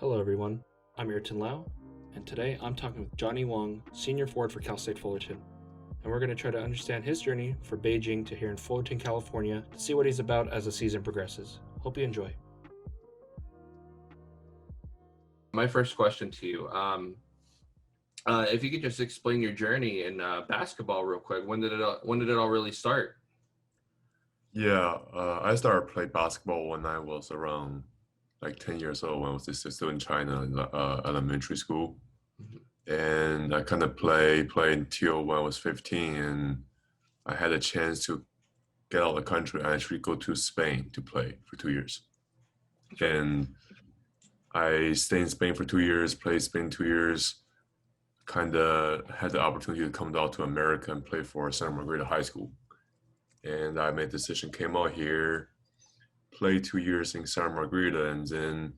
Hello, everyone. I'm Ayrton Lauw, and today I'm talking with Johnny Wang, senior forward for Cal State Fullerton. And we're going to try to understand his journey from Beijing to here in Fullerton, California, to see what he's about as the season progresses. Hope you enjoy. My first question to you, if you could just explain your journey in basketball real quick. When did it all really start? I started playing basketball when I was around like 10 years old when I was still in China in elementary school. Mhm. And I kind of play until when I was 15 and I had a chance to get out of the country and actually go to Spain to play for 2 years. Sure. And I stayed in Spain for 2 years, played Spain 2 years, kind of had the opportunity to come out to America and play for Santa Margarita High School. And I made the decision, came out here, played 2 years in Santa Margarita, and then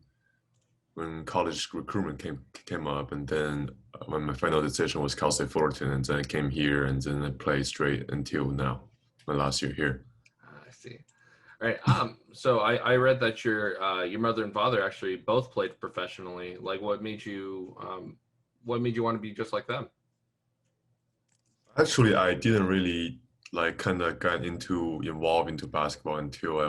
when college recruitment came up, and then when my final decision was Cal State Fullerton, and then I came here, and then I played straight until now, my last year here. I see. All right. So I read that your mother and father actually both played professionally. Like, what made you want to be just like them? Actually, I didn't really like kind of got involved into basketball until I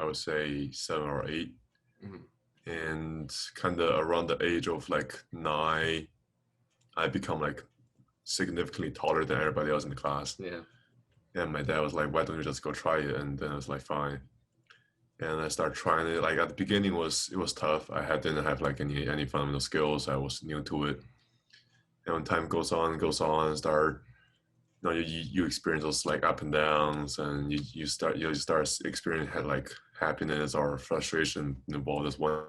would say 7 or 8, Mhm. and kind of around the age of like 9, I become like significantly taller than everybody else in the class. Yeah. And my dad was like, "Why don't you just go try it?" And then I was like, "Fine." And I started trying it. Like at the beginning, it was tough. Didn't have like any fundamental skills. I was new to it. And when time goes on, start you experience those like up and downs, and you start experiencing like happiness or frustration involved as one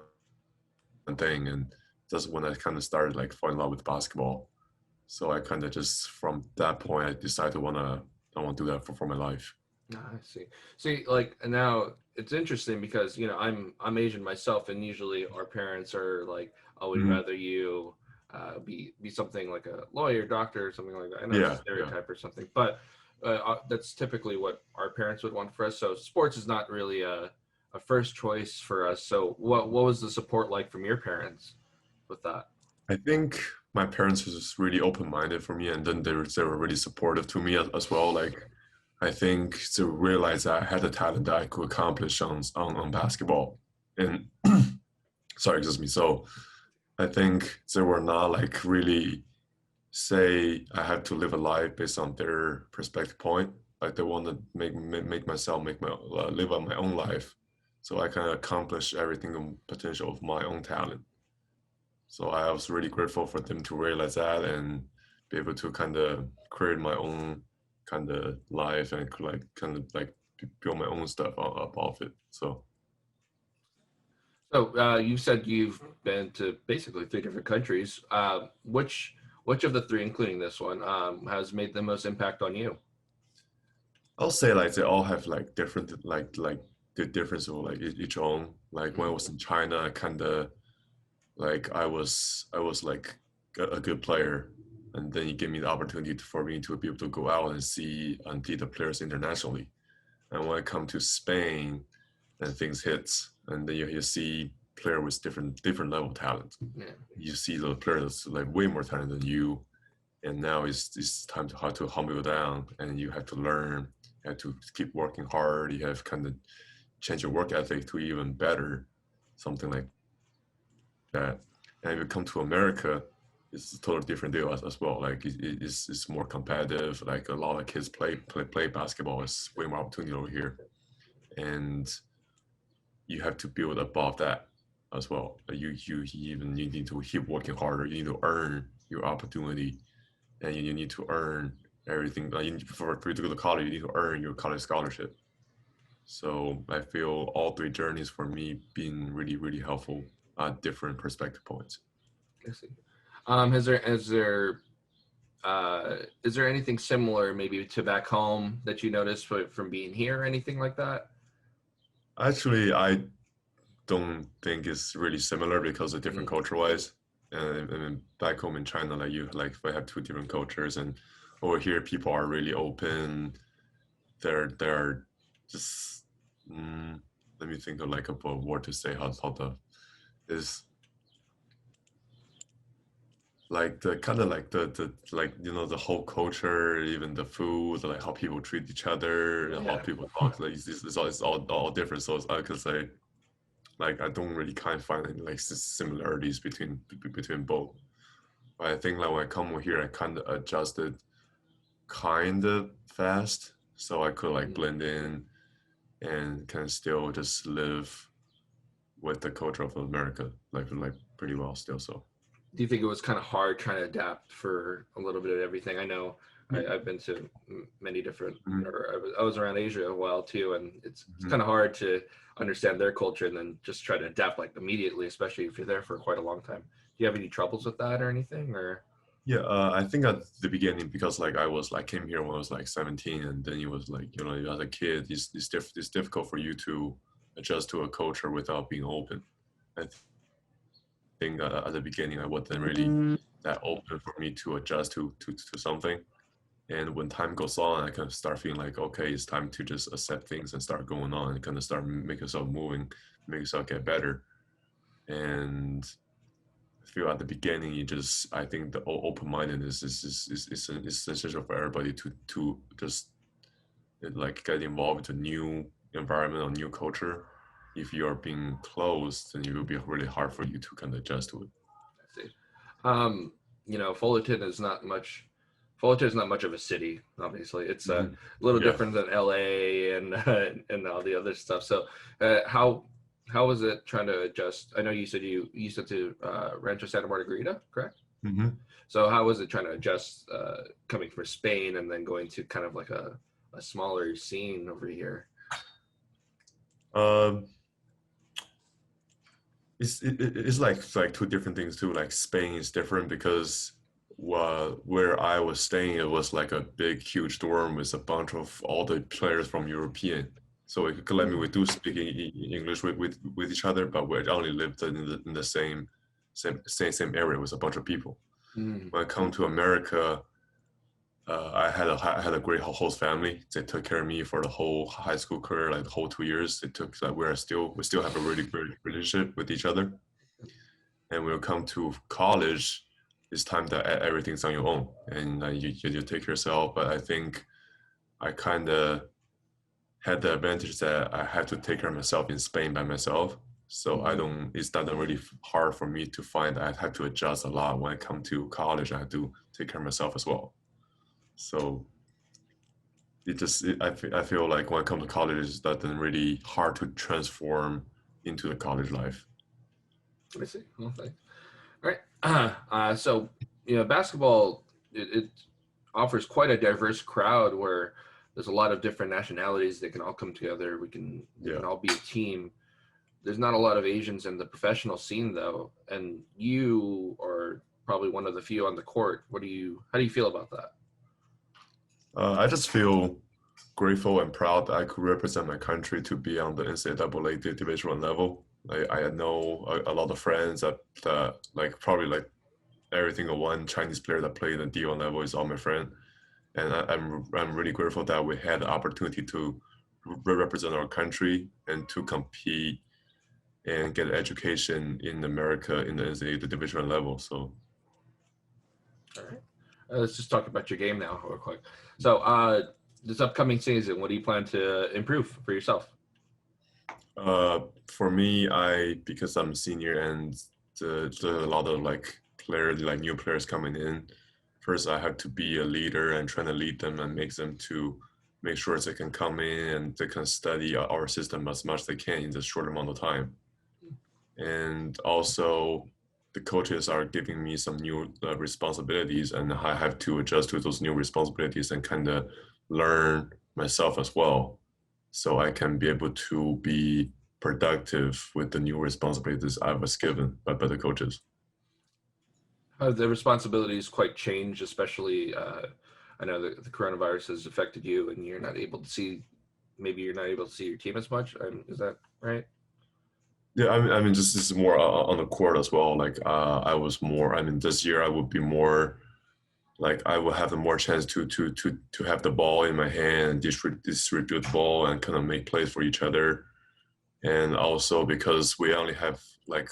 thing. And that's when I kind of started like falling in love with basketball. So I kind of just from that point, I decided I want to do that for my life. Ah, I see. See, like now it's interesting because I'm Asian myself, and usually our parents are like, "Oh, we'd Mhm. rather you be something like a lawyer, doctor, or something like that." I know it's a Yeah, yeah. stereotype or something, but that's typically what our parents would want for us. So sports is not really a first choice for us. So what was the support like from your parents with that? I think my parents was just really open minded for me, and then they were really supportive to me as well. Like I think to realize that I had the talent that I could accomplish on basketball, and sorry, excuse me. So I think they were not like really say I have to live a life based on their perspective point. Like they want to make myself make my live on my own life, so I can accomplish everything and potential of my own talent. So I was really grateful for them to realize that and be able to kind of create my own kind of life and like kind of like build my own stuff up off it. So So you said you've been to basically three different countries. Which of the three, including this one, has made the most impact on you? I'll say like they all have like different like the difference of like each own. Like when I Mhm. was in China, I kind of like I was like a good player, and then you give me the opportunity for me to be able to go out and see the players internationally. And when I come to Spain, then things hits, and then you see player with different level of talent. Yeah. You see the players like way more talent than you, and now it's time to how to humble down, and you have to learn. You have to keep working hard. You have kind of change your work ethic to even better, something like that. And if you come to America, it's a totally different deal as well. Like it's more competitive. Like a lot of kids play basketball. It's way more opportunity over here, and you have to build above that as well. You need to keep working harder. You need to earn your opportunity, and you need to earn everything. Like for you to go to college, you need to earn your college scholarship. So I feel all three journeys for me being really helpful at different perspective points. I see. Is there anything similar maybe to back home that you noticed from being here or anything like that? Actually, I don't think it's really similar because of different Mm, culture wise. And back home in China, like you like we have two different cultures, and over here people are really open. They're just let me think of like a word to say how the is. like the kind of like the like the whole culture, even the food, like how people treat each other, and how Yeah. people talk, like it's all different. So I could say like I don't really kind of find any like similarities between both. But I think like when I come over here, I kind of adjusted kind of fast, so I could like Mm. blend in and kind of still just live with the culture of America, like pretty well still. So Do you think it was kind of hard trying to adapt for a little bit of everything? I know yeah. I've been to many different, Mhm, or I was around Asia a while too, and it's mhm. kind of hard to understand their culture and then just try to adapt like immediately, especially if you're there for quite a long time. Do you have any troubles with that or anything? Or Yeah, I think at the beginning because like I was like came here when I was like 17, and then it was like as a kid, it's difficult for you to adjust to a culture without being open. I think at the beginning I wasn't really that open for me to adjust to something. And when time goes on, I kind of start feeling like, okay, it's time to just accept things and start going on and kind of start make yourself moving, make yourself get better. And I feel at the beginning, I think the open mindedness is essential for everybody to just like get involved with a new environment or new culture. If you are being closed, then it will be really hard for you to kind of adjust to it. I see. Um, Fullerton is not much. Fullerton is not much of a city. Obviously, it's a Mhm. little Yeah. different than LA and and all the other stuff. So, how was it trying to adjust? I know you said you said to Rancho Santa Margarita, correct? Hmm. So, how was it trying to adjust coming from Spain and then going to kind of like a smaller scene over here? Um, it's like two different things too. Like Spain is different because where I was staying, it was like a big, huge dorm with a bunch of all the players from European. So it could let me we do speak English with each other, but we only lived in the same area with a bunch of people. Mm. When I come to America, I had a great host family. They took care of me for the whole high school career, like the whole 2 years. It took like we still have a really great relationship with each other. And when you come to college, it's time that everything's on your own and you take yourself. But I think I kind of had the advantage that I had to take care of myself in Spain by myself. So I Mm-hmm. don't. It's not really hard for me to find. I had to adjust a lot when I come to college. I had to take care of myself as well. So I feel like when I come to college, it's not really hard to transform into the college life. I see. Well, thanks. All right. So basketball it offers quite a diverse crowd where there's a lot of different nationalities that can all come together. We Yeah. can all be a team. There's not a lot of Asians in the professional scene though, and you are probably one of the few on the court. How do you feel about that? I just feel grateful and proud that I could represent my country to be on the NCAA Division One level. I know a lot of friends that like probably like every single one Chinese player that played at D1 level is all my friend, and I'm really grateful that we had the opportunity to represent our country and to compete and get education in America in the NCAA Division One level. So All right. Let's just talk about your game now, real quick. So, this upcoming season, what do you plan to improve for yourself? for me, I because I'm a senior and a lot of like players, like new players coming in. First, I have to be a leader and trying to lead them and make them to make sure they can come in and they can study our system as much as they can in this short amount of time. And also, the coaches are giving me some new responsibilities, and I have to adjust to those new responsibilities and kind of learn myself as well, so I can be able to be productive with the new responsibilities I was given by the coaches. The responsibilities quite changed, especially I know the coronavirus has affected you, and you're not able to see. Maybe you're not able to see your team as much. Is that right? Yeah, I mean, just this is more on the court as well. Like, I was more. I mean, this year I would be more like I will have a more chance to have the ball in my hand and distribute the ball and kind of make plays for each other. And also because we only have like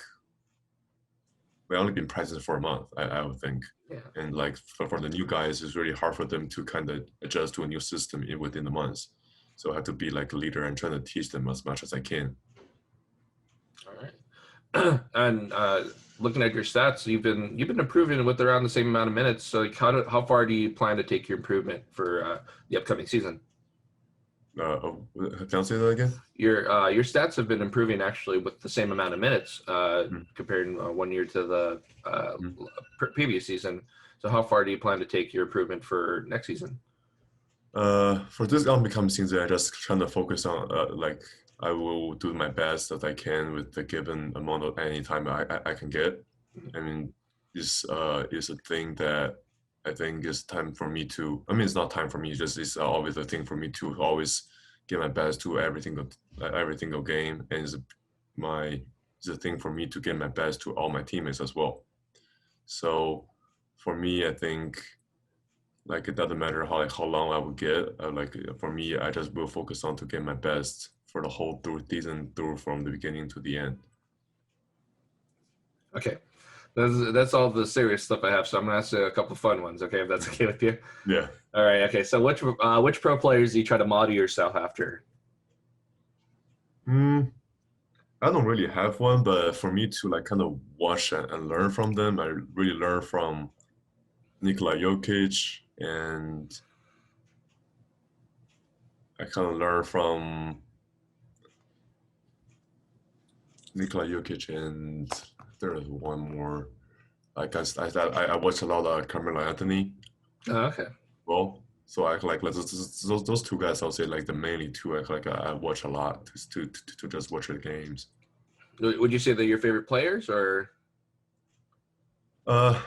we only been practicing for a month, I would think. Yeah. And like for the new guys, it's really hard for them to kind of adjust to a new system within the months. So I have to be like a leader and trying to teach them as much as I can. All right. And looking at your stats, you've been improving with around the same amount of minutes. So like how far do you plan to take your improvement for the upcoming season? Can I say that again? Your stats have been improving actually with the same amount of minutes comparing 1 year to the previous season. So how far do you plan to take your improvement for next season? For this upcoming season, I just trying to focus on like I will do my best that I can with the given amount of any time I can get. I mean, this is a thing that I think it's time for me to. I mean, it's not time for me. Just it's always a thing for me to always give my best to every single game, and it's a thing for me to give my best to all my teammates as well. So, for me, I think like it doesn't matter how long I would get. Like for me, I just will focus on to get my best for the whole season through from the beginning to the end. Okay. That's all the serious stuff I have. So I'm gonna ask you a couple fun ones. Okay, if that's okay with you. Yeah. All right. Okay. So which pro players do you try to model yourself after? I don't really have one, but for me to like kind of watch and learn from them, I really learn from Nikola Jokic, and I kind of learn from Nikola Jokic, and there is one more. Like I watch a lot of Carmelo Anthony. Oh, okay. Well, so I like those two guys. I'll say like the mainly two. I watch a lot to just watch the games. Would you say they're your favorite players, or I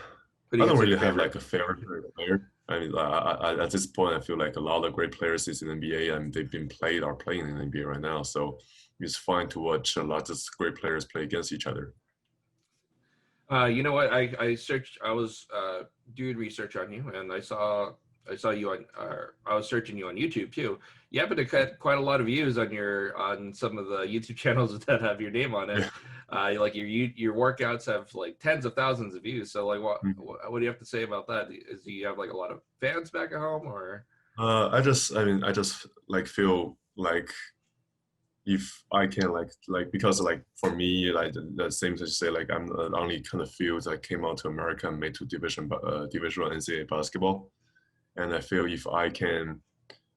who do you don't consider really your have favorite? like a favorite player. I mean, at this point, I feel like a lot of great players is in NBA, and they've been playing in NBA right now. So it's fine to watch a lot of great players play against each other. You know what? I searched. I was doing research on you, and I saw you on. I was searching you on YouTube too. You happen to get quite a lot of views on some of the YouTube channels that have your name on it. Like your workouts have like tens of thousands of views. So like, what do you have to say about that? Do you have like a lot of fans back at home, or? I just like feel like if I can like because like for me like the same to say like I'm the only kind of field that came out to America and made to divisional NCAA basketball, and I feel if I can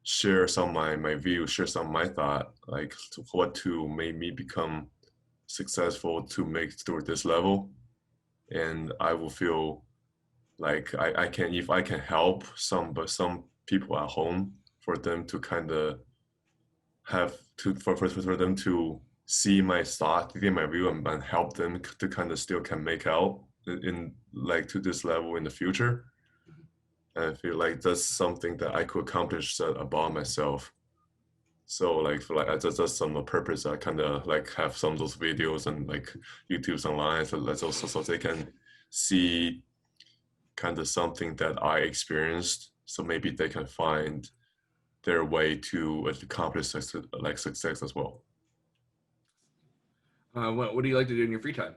share some of my views, share some of my thought, like what to make me become successful to make through this level, and I will feel like I can if I can help some people at home for them to kind of have to for them to see my thought, get my view, and help them to kind of still can make out in like to this level in the future. And I feel like that's something that I could accomplish about myself. So like for like that's some purpose. I kind of like have some of those videos and like YouTube's online, so that's also so they can see kind of something that I experienced. So maybe they can find their way to accomplish success as well. What do you like to do in your free time?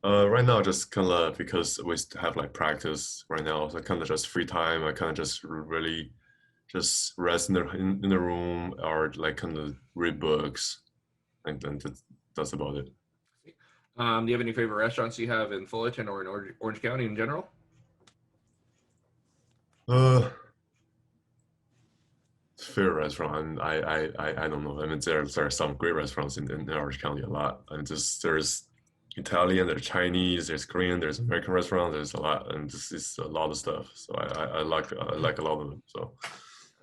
Right now, just kind of because we have like practice right now, so kind of just free time. I kind of just really just rest in the room or like kind of read books, and then that's about it. Do you have any favorite restaurants you have in Fullerton or in Orange County in general? Favorite restaurant, I don't know. I mean, there are some great restaurants in Orange County a lot, and just there's Italian, there's Chinese, there's Korean, there's American restaurants. There's a lot, and this is a lot of stuff. So I like a lot of them. So.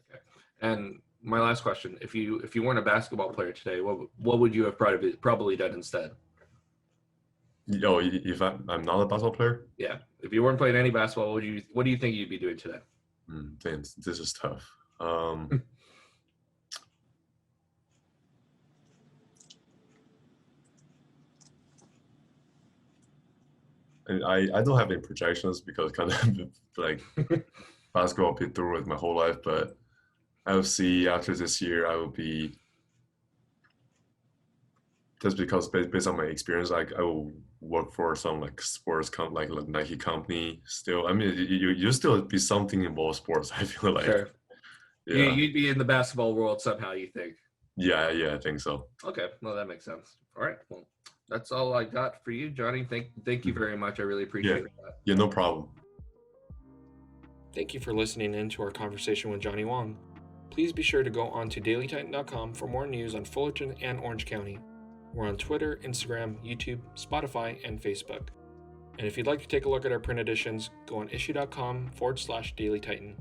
Okay. And my last question: if you weren't a basketball player today, what would you have probably done instead? Oh, if I'm not a basketball player? Yeah. If you weren't playing any basketball, what do you think you'd be doing today? Damn, this is tough. And I don't have any projections because kind of like basketball been through it my whole life, but I will see after this year I will be Just because based on my experience, like I will work for some like sports like Nike company still. I mean, you still be something involved sports. I feel like, Sure. yeah, You'd be in the basketball world somehow, you think? yeah, I think so. Okay, well that makes sense. All right, well that's all I got for you, Johnny. Thank you very much. I really appreciate that. Yeah, no problem. Thank you for listening in to our conversation with Johnny Wang. Please be sure to go on to dailytitan.com for more news on Fullerton and Orange County. We're on Twitter, Instagram, YouTube, Spotify, and Facebook. And if you'd like to take a look at our print editions, go on issue.com/dailytitan.